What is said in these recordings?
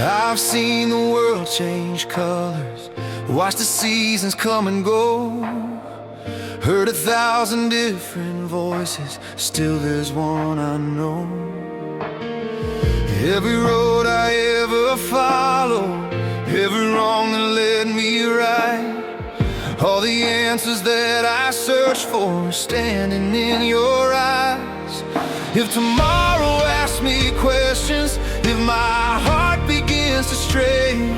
I've seen the world change colors, watched the seasons come and go, heard 1,000 different voices, still there's one I know. Every road I ever followed, every wrong that led me right, all the answers that I searched for are standing in your eyes. If tomorrow asks me questions, if my heart begins to stray,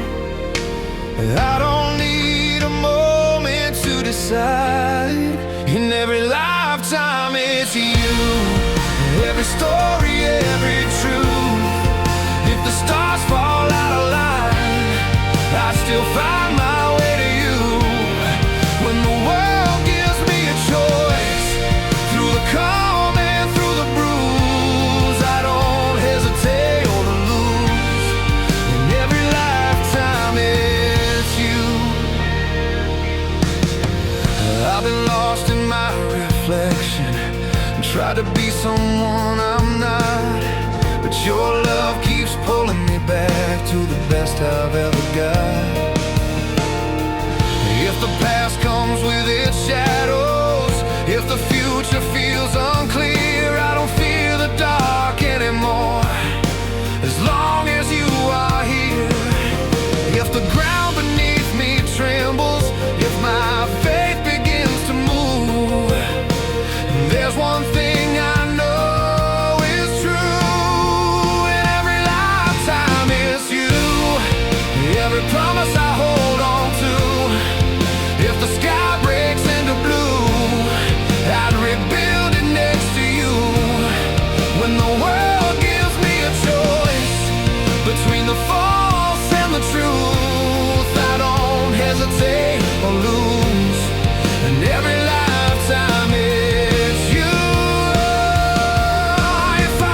I don't need a moment to decide. In every lifetime it's you, every story, every truth. If the stars fall out of line, I still find my way to you. When the world gives me a choice, through the calm and through the bruise, I don't hesitate or to lose. In every lifetime it's you. I've been lost in my reflection, tried to be someone I'm not, but your love keeps pulling me back to the best I've ever got. If the past comes with its shadows, if the future feels unclear, I don't fear the dark anymore, as long as you are here. If the ground beneath me trembles, if my faith begins to move, there's one thing I know is true. In every lifetime it's you, every promise I hold on to. If the sky breaks into blue, I'd rebuild it next to you. When the world gives me a choice between the false and the truth, I don't hesitate or lose. And every lifetime it's you. If I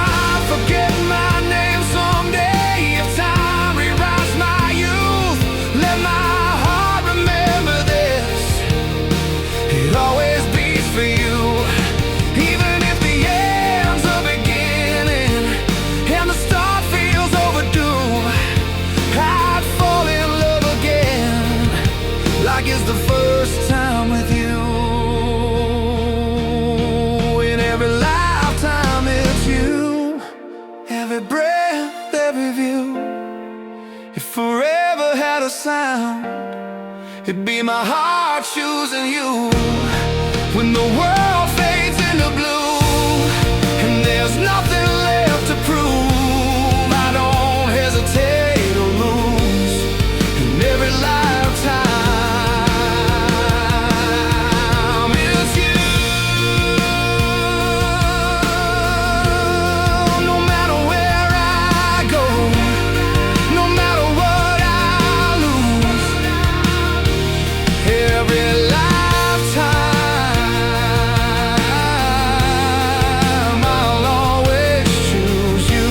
forget my name someday, if time rewrites my youth, let my heart remember this: it always beats for you. Even if the end's a beginning and the start feels overdue, I'd fall in love again like it's the first time with you. In every lifetime it's you, every breath, every view. If forever had a sound, it'd be my heart choosing you. When the world fades into blue and there's nothing left to prove, I don't hesitate or lose. In every lifetime it's you. No matter where I go, no matter what I lose, every lifetime I'll always choose you.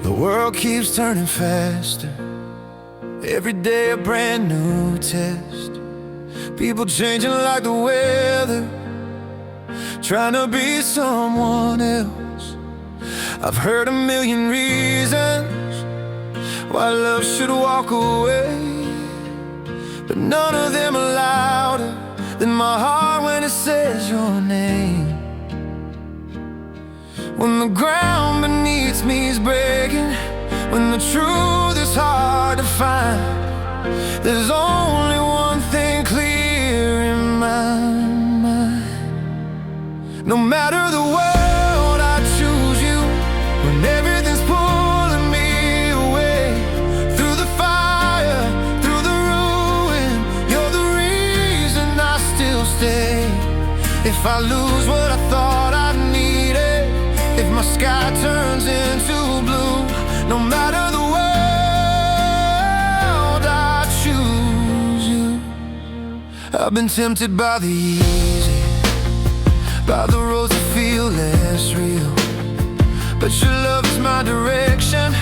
The world keeps turning faster, every day a brand new test. People changing like the weather, trying to be someone else. I've heard a million reasons why love should walk away, but none of them are louder than my heart when it says your name. When the ground beneath me is breaking, when the truth is hard to find, there's only one thing clear in my mind. No matter the world, I choose you. When everything's pulling me away, through the fire, through the ruin, you're the reason I still stay. If I lose what I thought I needed, I've been tempted by the easy, by the roads that feel less real, but your love is my direction.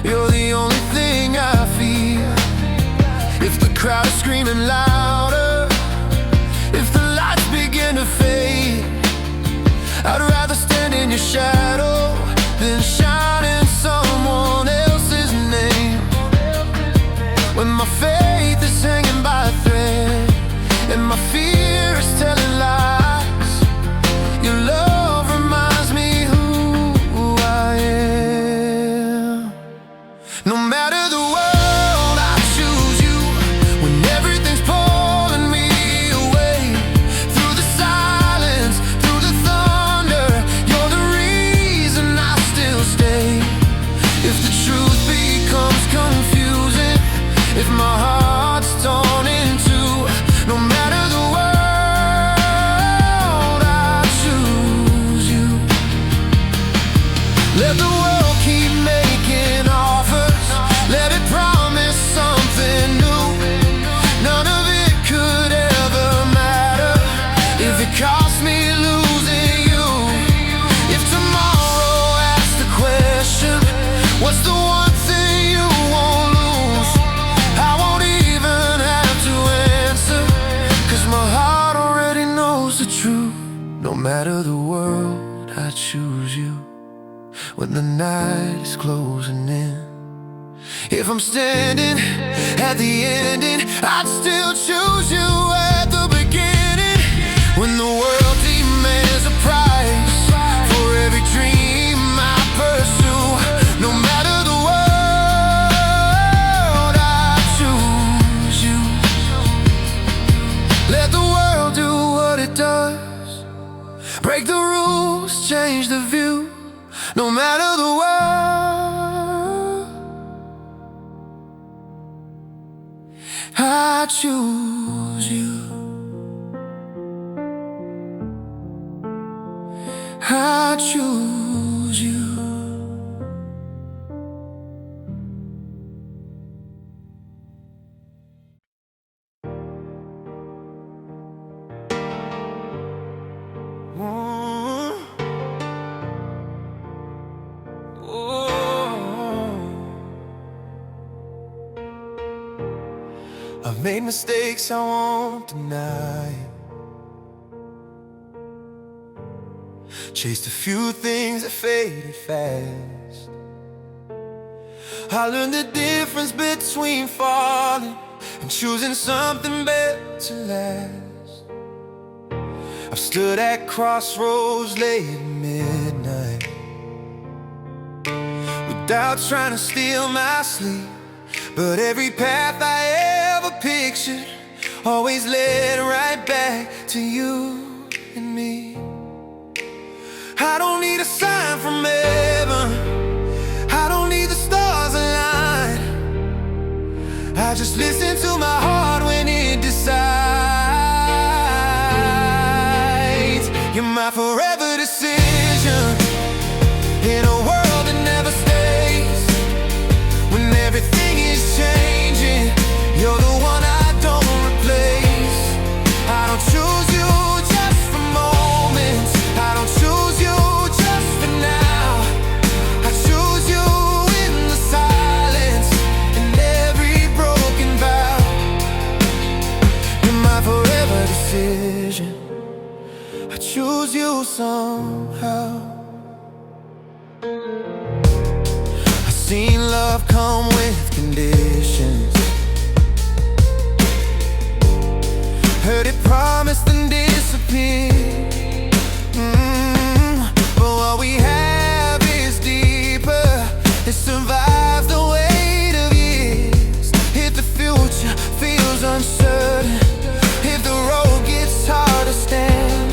You're the only thing I feel. If the crowd is screaming louder, if the lights begin to fade, I'd rather stand in your shadow than shine in someone else's name. When my faith is hanging by a thread and my fear is telling lies, your love reminds me who I am. No matter the world, I choose you. When everything's pulling me away, through the silence, through the thunder, you're the reason I still stay. If the truth becomes confusing, if my heart's torn in two, no matter the world, I choose you. Let the world keep making offers, let it promise something new. None of it could ever matter if it cost me losing you. If tomorrow asks the question, what's the one thing you won't lose, I won't even have to answer, 'cause my heart already knows the truth. No matter the world, I choose you. When the night is closing in, if I'm standing at the ending, I'd still choose you at the beginning. When the world demands a price for every dream I pursue, no matter the world, I choose you. Let the world do what it does, break the rules, change the view. No matter the world, I choose you. I choose you. I've made mistakes I won't deny, chased a few things that faded fast. I learned the difference between falling and choosing something better to last. I've stood at crossroads late at midnight, with doubts trying to steal my sleep, but every path I ever pictured always led right back to you and me. I don't need a sign from heaven, I don't need the stars aligned. I just listen to my heart when it decides. You're my forever decision in a world that never stays. When everything is changing, you're the one I don't replace. I don't choose you just for moments, I don't choose you just for now. I choose you in the silence, in every broken vow. You're my forever decision, I choose you somehow. I've seen love come with conditions, heard it promised and disappear. But what we have is deeper, it survives the weight of years. If the future feels uncertain, if the road gets hard to stand,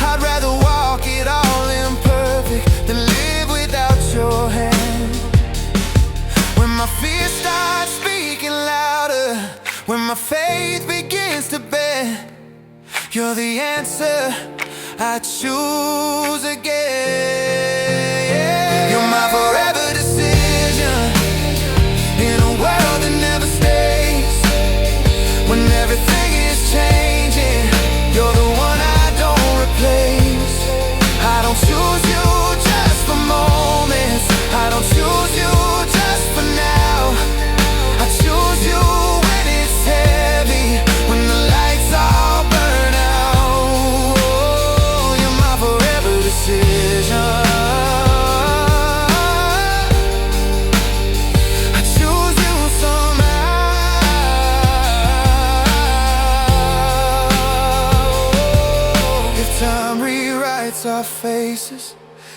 I'd rather walk it all imperfect than live without your hand. When my fear starts speaking louder, when my faith begins to bend, you're the answer I choose again. You're my forever decision in a world that never stays. When everything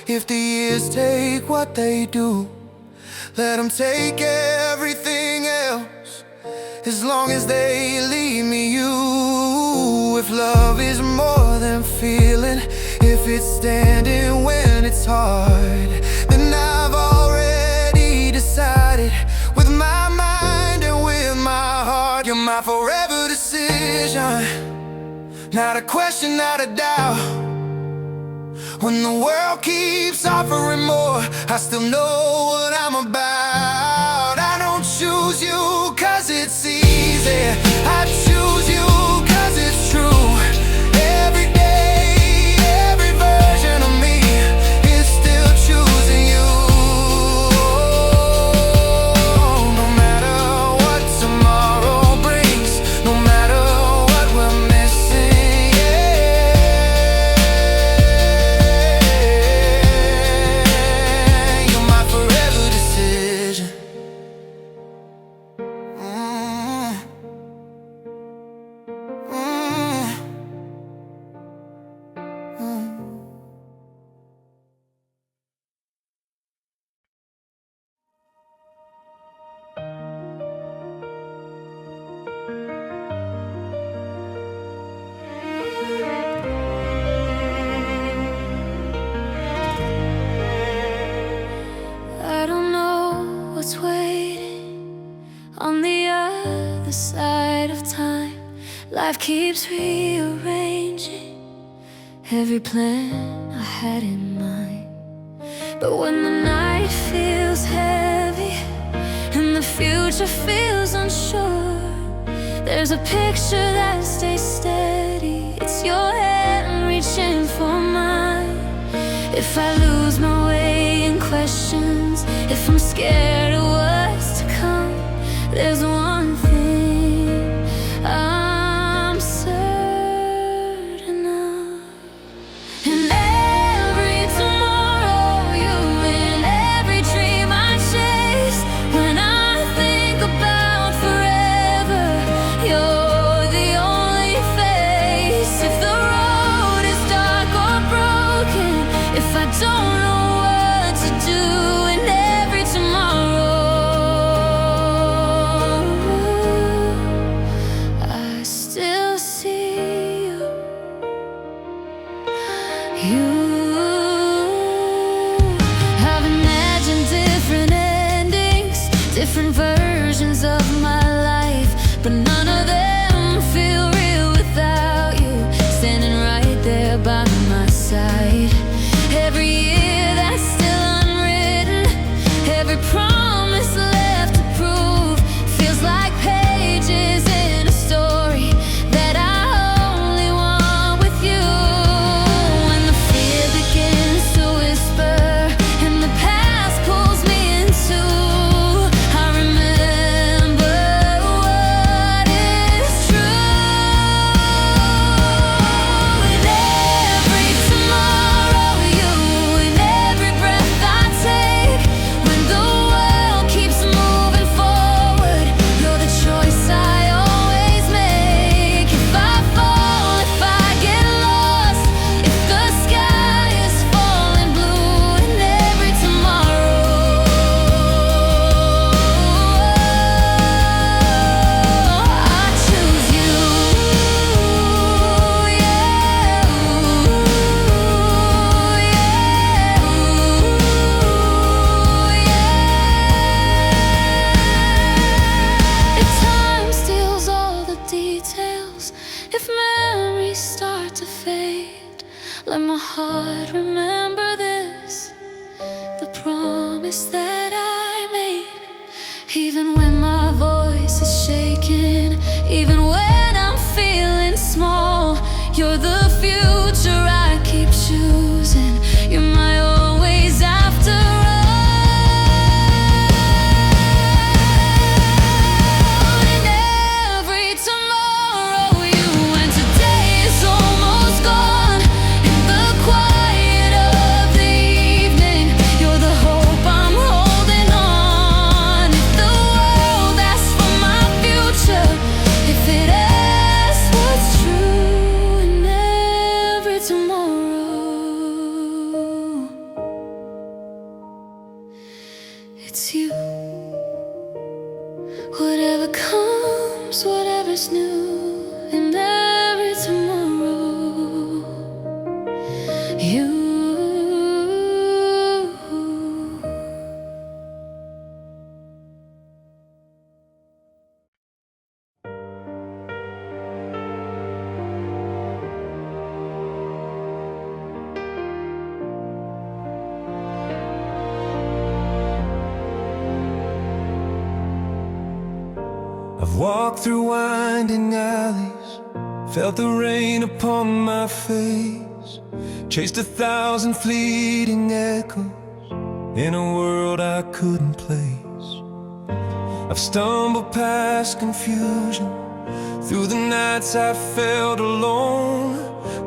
If the years take what they do, let them take everything else, as long as they leave me you. If love is more than feeling, if it's standing when it's hard, then I've already decided, with my mind and with my heart. You're my forever decision, not a question, not a doubt. When the world keeps offering more, I still know what I'm about. I don't choose you 'cause it's easy, I choose you 'cause it's true. Every day, every version of me is still choosing you. No matter what tomorrow brings, no matter what we're missing, you're my forever decision. I don't know what's waiting on the other side of time. Life keeps rearranging every plan I had in mind. But when the night feels heavy and the future feels unsure, there's a picture that stays steady. It's your hand reaching for mine. If I lose my way in questions, if I'm scared of what's to come, there's one thing I'm certain of. And every tomorrow, you in every dream I chase. When I think about forever, you're the only face. If the road is dark or broken, if I don't know what to do, in every tomorrow, I still see you. I've imagined different endings, different versions of my life, but none of them feel real without you standing right there by my side. Every year that's still unwritten, every promise left to prove, feels like pages in a story that I only want with you. When the fear begins to whisper and the past pulls me into, I remember what is true. In every tomorrow, you in every breath I take. When the world keeps moving forward, you're the choice I always make. If I fall, if I get lost, if the sky is falling blue, in every tomorrow, I choose you. If time steals all the details, if memories start to fade, let my heart remember this, the promise that I made. Even when my voice is shaking, even when I'm feeling small, you're the future I keep choosing. You're my always after all. In every tomorrow, you and today is almost gone. In the quiet of the evening, you're the hope I'm holding on. If the world asks for my future, if it asks what's true, in every tomorrow, knows whatever's new in every tomorrow. You. I've walked through winding alleys, felt the rain upon my face, chased 1,000 fleeting echoes in a world I couldn't place. I've stumbled past confusion, through the nights I felt alone,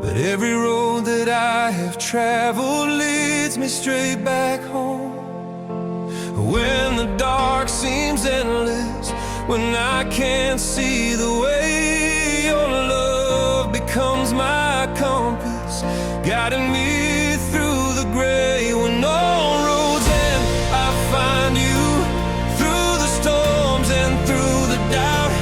but every road that I have traveled leads me straight back home. When the dark seems endless, when I can't see the way, your love becomes my compass, guiding me through the gray. When all roads end, I find you, through the storms and through the doubt.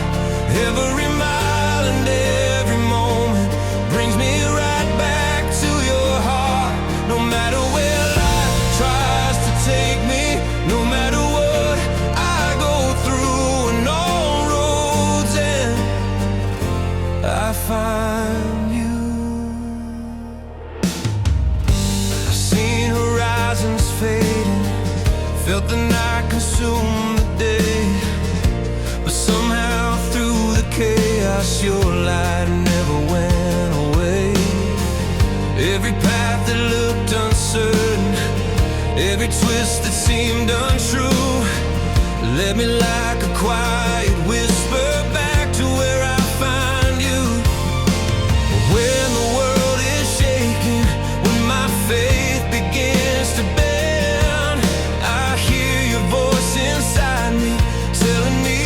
Every mile and every moment brings me right back to your heart. No matter where life tries to take me, no matter what I go through, and all roads end, I find you. I've seen horizons fading, felt the night consume the day, but somehow through the chaos your light never went away. Every path that looked uncertain, every twist that seemed untrue, led me like a quiet whisper back to where I find you. When the world is shaking, when my faith begins to bend, I hear your voice inside me, telling me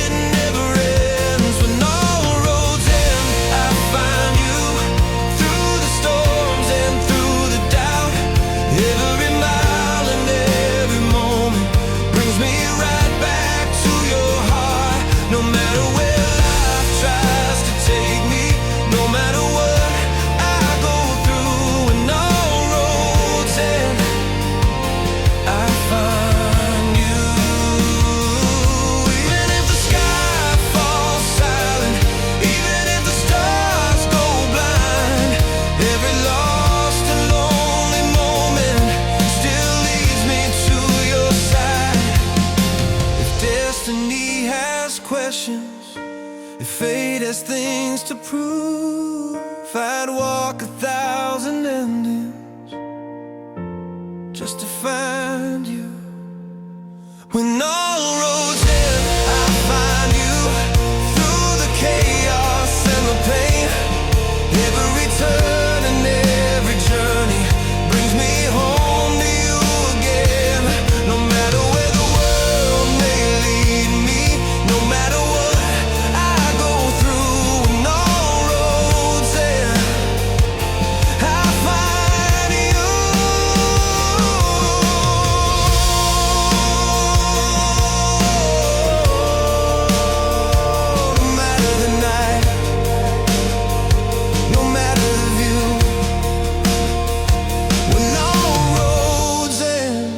it never ends. When all roads end, I find you, through the storms and through the doubt. Every mile and every moment brings me right back to your heart. No matter where life tries to take me, no matter what I go through, and all roads end, I find you. Even if the sky falls silent, even if the stars go blind, every lost and lonely moment still leads me to your side. If destiny has questions, if fate has things to prove, I'd walk 1,000 endings just to find you. When all roads end, I find you, through the chaos and the pain. Every turn and every journey brings me home to you again. No matter where the world may lead me, no matter what I go through, when all roads end, I find you. No matter the night, no matter the view, when all roads end,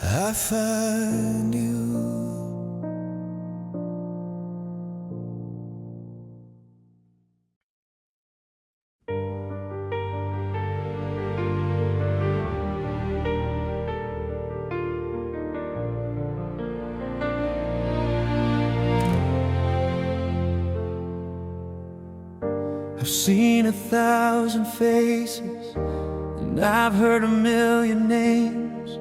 I find you. I've seen 1,000 faces, and I've heard 1,000,000 names,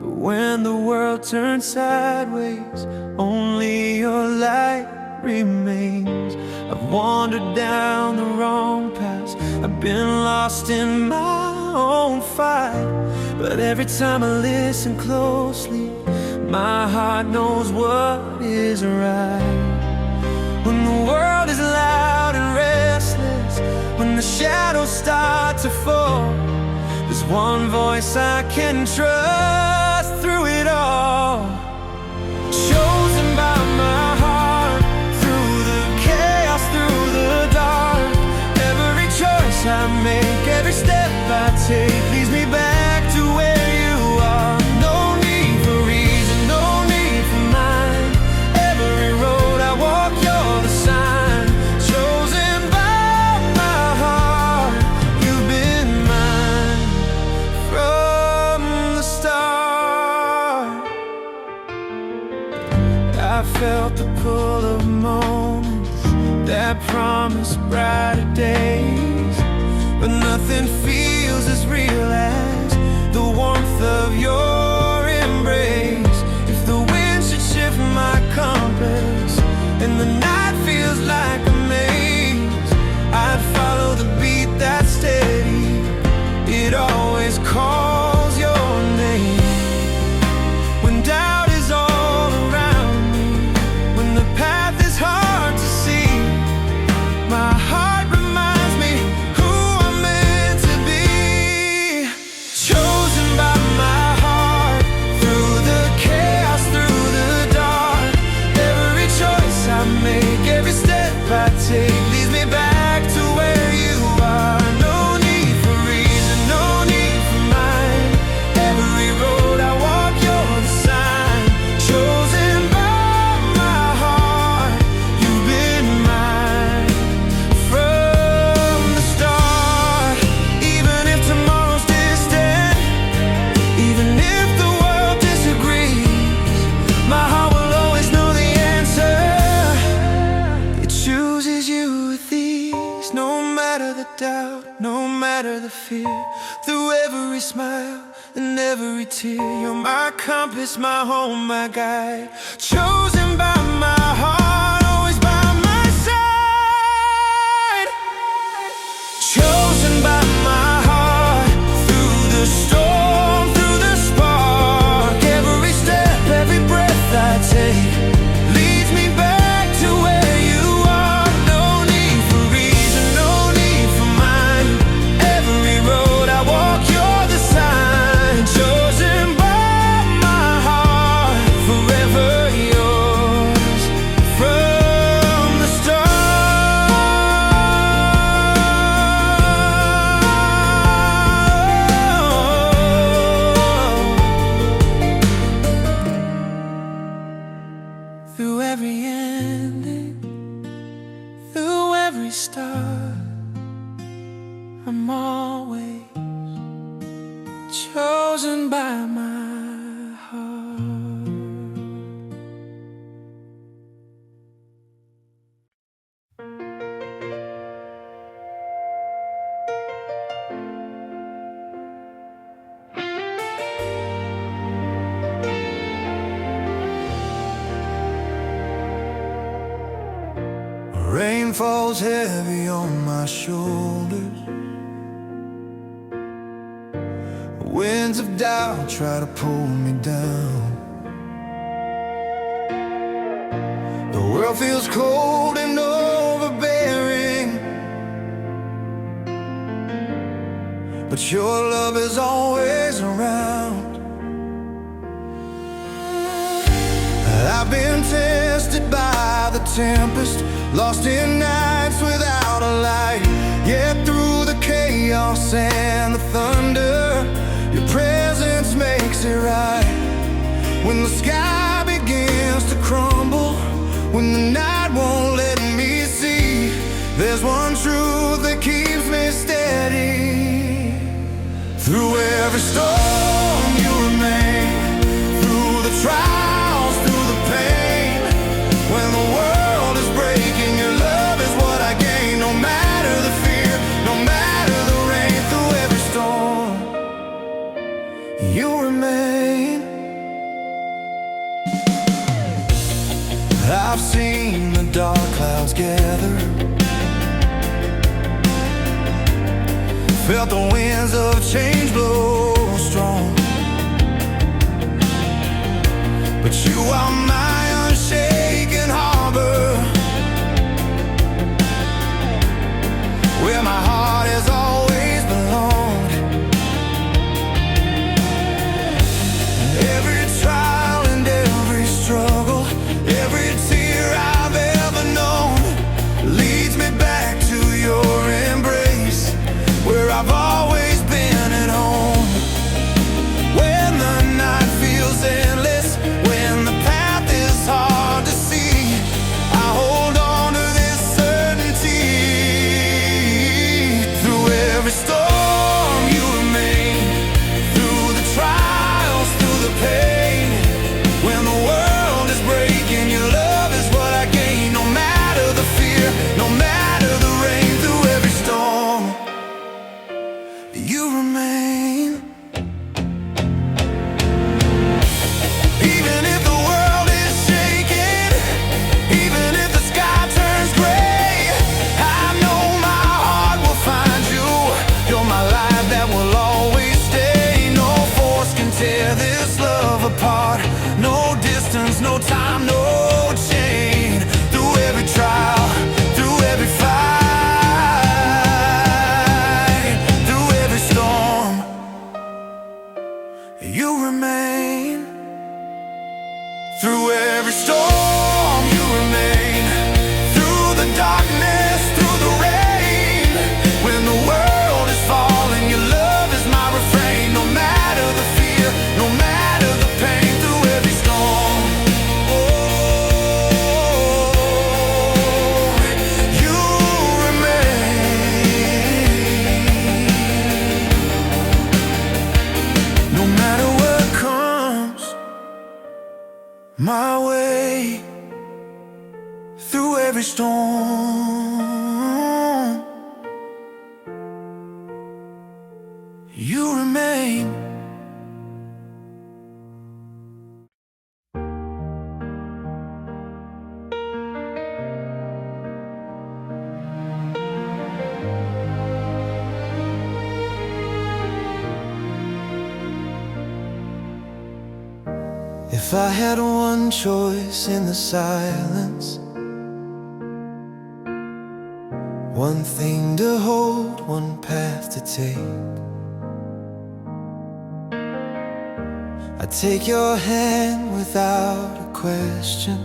but when the world turns sideways, only your light remains. I've wandered down the wrong path, I've been lost in my own fight, but every time I listen closely, my heart knows what is right. When the world is loud and restless, when the shadows start to fall, there's one voice I can trust through it all. Chosen by my heart, through the chaos, through the dark. Every choice I make, every step I take leads me back to where you are. No need for reason, no need for mine. Every road I walk, you're the sign. Chosen by my heart, you've been mine from the start. I felt the pull of moments that promise brighter days, but nothing feels as real as the warmth of your embrace. If the wind should shift my compass and the night feels like a maze, I'd follow the beat that's steady. It always calls your name. When doubt is all around me, when the path is hard to see, my heart reminds me who I'm meant to be. Chosen by my heart, through the chaos, through the dark. Every choice I make, every step I take leads me back to where you are. No need for reason, no need for mine. Every road I walk, you're the sign. Chosen by my heart, you've been mine from the start. Even if tomorrow's distant, even if the world disagrees, my heart will always know the answer. It chooses you with ease. No matter the doubt, no matter the fear, through every smile and every tear, you're my compass, my home, my guide. Chosen by my heart, always by my side. Chosen by my heart, through the storm, through the spark. Every step, every breath I take leads me back to where you are. No need for reason, no need for mine. Every road I walk, you're the sign. Chosen by my heart, forever yours from the start. Through every ending, through every start, I'm always chosen by my heart. Rain falls heavy on my shoulders. Winds of doubt try to pull me down. The world feels cold and overbearing, but your love is always around. I've been tested by the tempest, lost in nights without a light. Yet through the chaos and the thunder, your presence makes it right. When the sky begins to crumble, when the night won't let me see, there's one truth that keeps me steady. Through every storm you remain, through the trials, through the pain. When the world is breaking, your love is what I gain. No matter the fear, no matter the rain, through every storm you remain. I've seen the dark clouds gather, felt the winds of change blow strong, but you are my unshaken harbor, where my heart has always belonged. my way through every storm. You remain. If I had one choice in the silence, one thing to hold, one path to take, I'd take your hand without a question.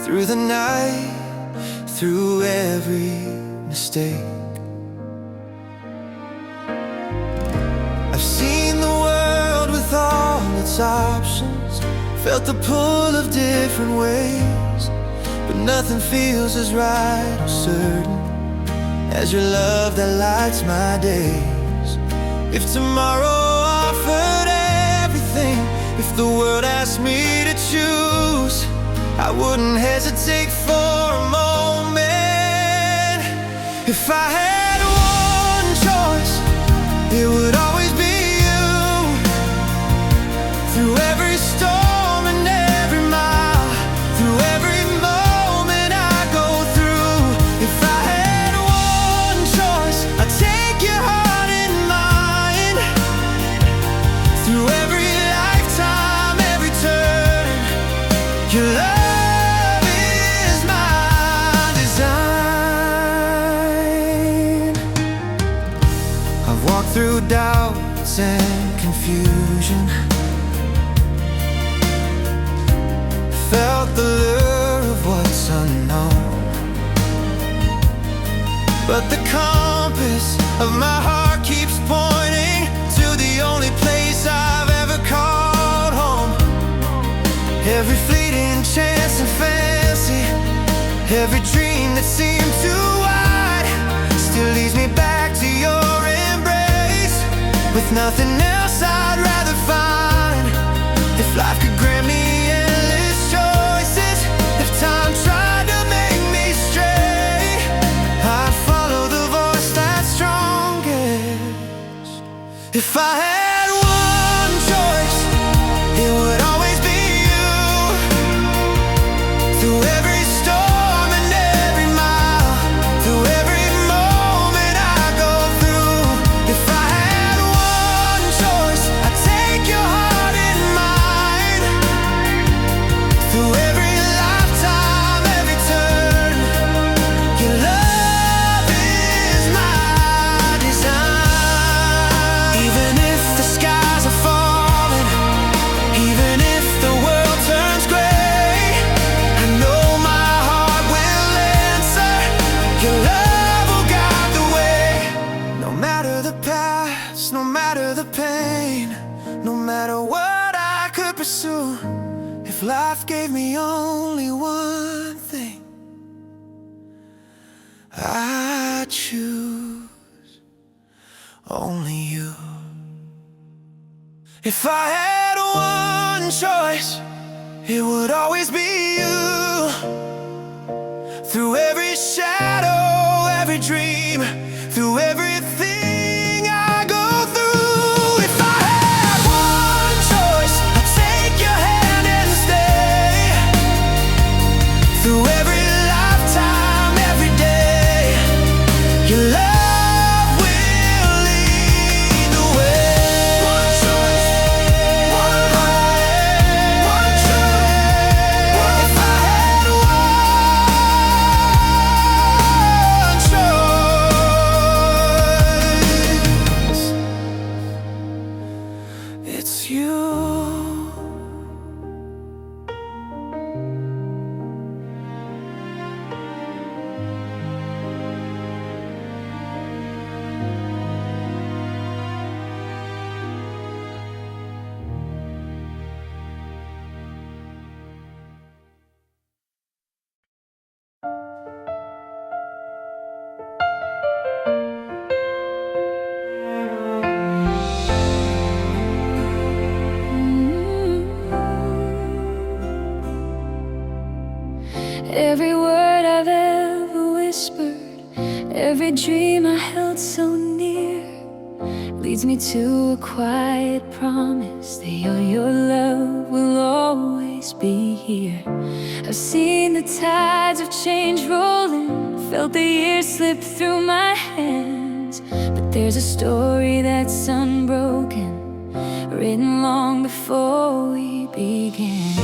Through the night, through every mistake, I've seen the world with all its options, felt the pull of different ways, but nothing feels as right or certain as your love that lights my days. If tomorrow offered everything, if the world asked me to choose, I wouldn't hesitate for a moment. If I had one choice, it would always be you. Through every storm and every mile, through every moment I go through. If I had one choice, I'd take your heart in mine. Through every lifetime, every turn, your love is my design. I've walked through doubts and confusion, felt the lure of what's unknown, but the compass of my heart keeps pointing to the only place I've ever called home. Every fleeting chance and fancy, every dream that seemed too wide, still leads me back to your embrace. With nothing else I'd rather find. If life could grant me endless choices, if time tried to make me stray, I'd follow the voice that's strongest. If I had one choice, it would always be you. Through every storm and every mile, through every moment I go through. If I had one choice, I'd take your heart in mine. Through every lifetime, every turn, your love is my design. Even if the skies are falling, even if the world turns gray, I know my heart will answer. Your love will guide the way. No matter the past, no matter the pain, no matter what I could pursue, if life gave me only one thing, I'd choose only you. If I had one choice, it would always be you. Through every shadow, every dream, through everything I go through. If I had one choice, I'd take your hand and stay. Through every lifetime, every day, your love will lead the way. One choice, one choice. If I had one choice, dream I held so near leads me to a quiet promise that your love will always be here. I've seen the tides of change roll in, felt the years slip through my hands, but there's a story that's unbroken, written long before we began.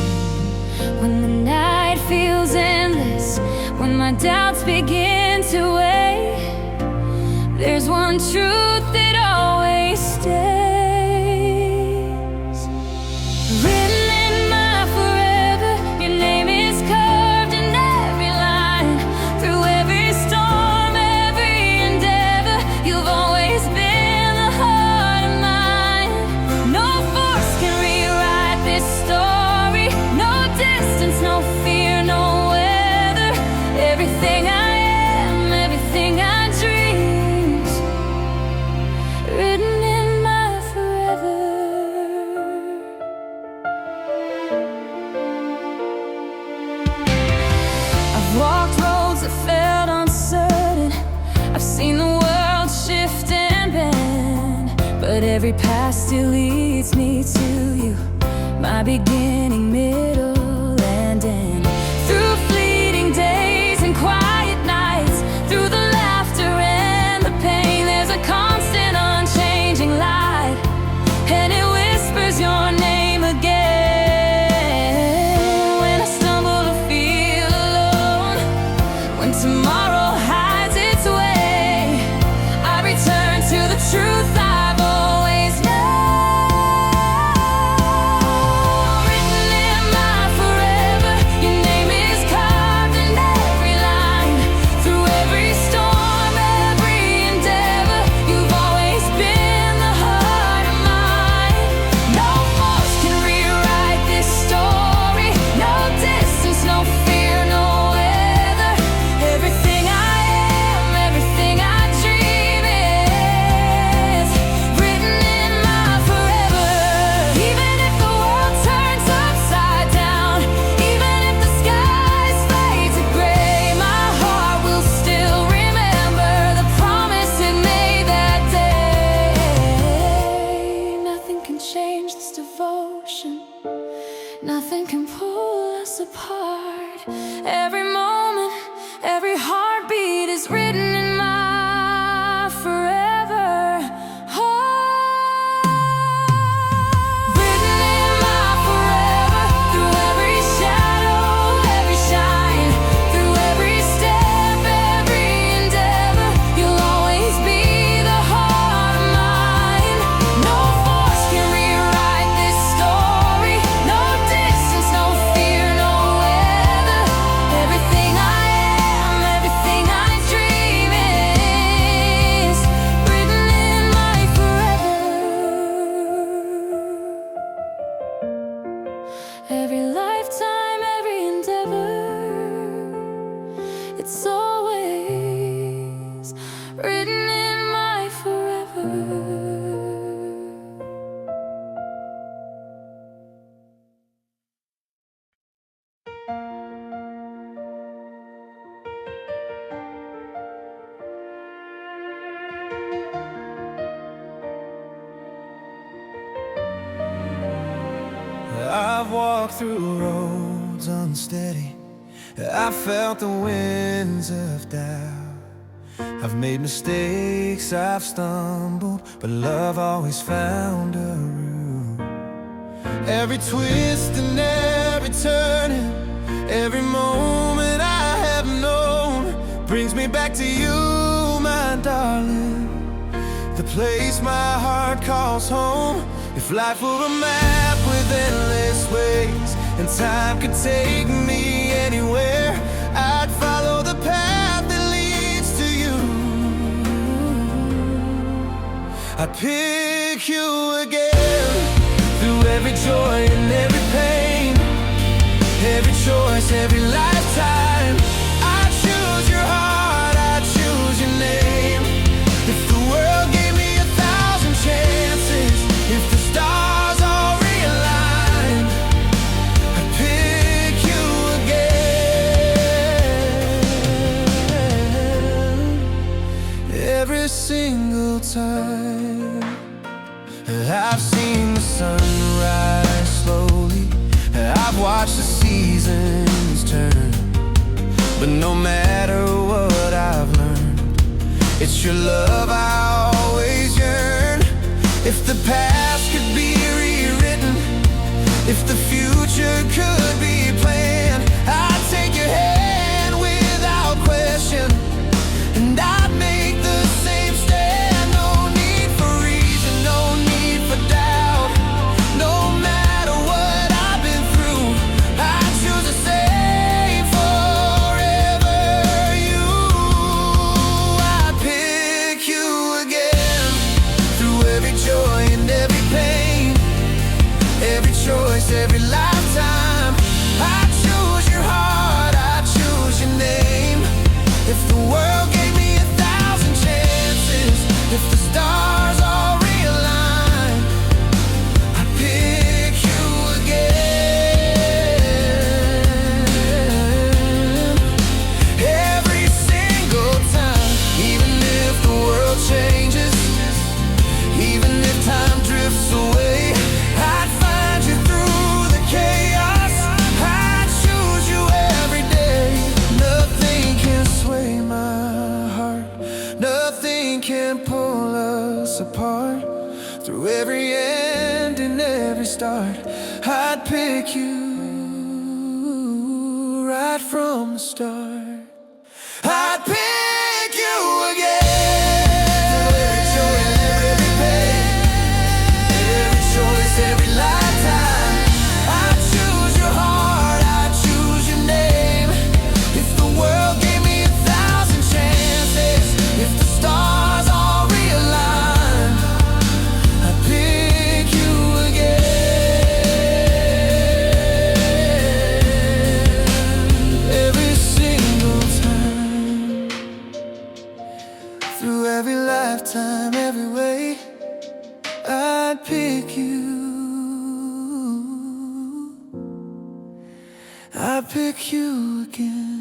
When the night feels endless, when my doubts begin to weigh, there's one truth that always stays. Written in my forever, your name is carved in every line. Through every storm, every endeavor, you've always been the heart of mine. No force can rewrite this story, no distance, no fear, no weather. Everything I am, everything I dream, written in my forever. I've walked roads that felt uncertain, I've seen the world shift and bend, but every path still leads me to you, my beginning, middle, and end. Through fleeting days and quiet nights, through the laughter and the pain, there's a constant, unchanging light, and it whispers your name again. When I stumble to feel alone, when tomorrow hides its way, I return to the truth I've always known. Written in my forever, your name is carved in every line. Through every storm, every endeavor, you've always been the heart of mine. No force can rewrite this story, no distance, no fear, no weather. Everything I am, everything I dream is written in my forever. Even if the world turns upside down, even if the skies fade to gray, my heart will still remember the promise it made that day. Nothing can change this devotion, nothing can pull us apart. Every moment, every heartbeat is written in my forever. Written in my forever, through every shadow, every shine, through every step, every endeavor, you'll always be the heart of mine. No force can rewrite this story, no distance, no fear, no weather. Everything I am, everything I dream is written in my forever. Every lifetime, every endeavor, it's always written in my forever. I've walked through roads unsteady, I felt the winds of doubt. I've made mistakes, I've stumbled, but love always found a route. Every twist and every turning, every moment I have known brings me back to you, my darling, the place my heart calls home. If life were a map with endless ways and time could take me anywhere, I'd follow the path that leads to you. I'd pick you again through every joy and every pain, every choice, every lifetime. I choose your heart, I choose your name. If the world gave me 1,000 chances, if the stars all realigned, I'd pick you again. every single time. I've seen the sun rise slowly, I've watched the seasons turn, but no matter what I've learned, it's your love I always yearn. If the past could be rewritten, if the future could be planned, I'd take your hand without question, and I'd make the same stand. No need for reason, no need for doubt. No matter what I've been through, I choose to say forever you. I pick you again, through every joy and every pain, every choice, every lifetime. I choose your heart, I choose your name. If the world gave me 1,000 chances, if the stars all realigned, I'd pick you again. Every single time, even if the world changes, even if time drifts away, I'd find you through the chaos. I'd choose you every day. Nothing can sway my heart, nothing can pull us apart. Through every end and every start, I'd pick you right from the start. I'd pick you again. Every joy and every pain, every choice, every lifetime. I choose your heart, I choose your name. If the world gave me 1,000 chances, if the stars all realigned, I'd pick you again. Every single time, through every lifetime, every way, I'd pick you. I'd pick you again.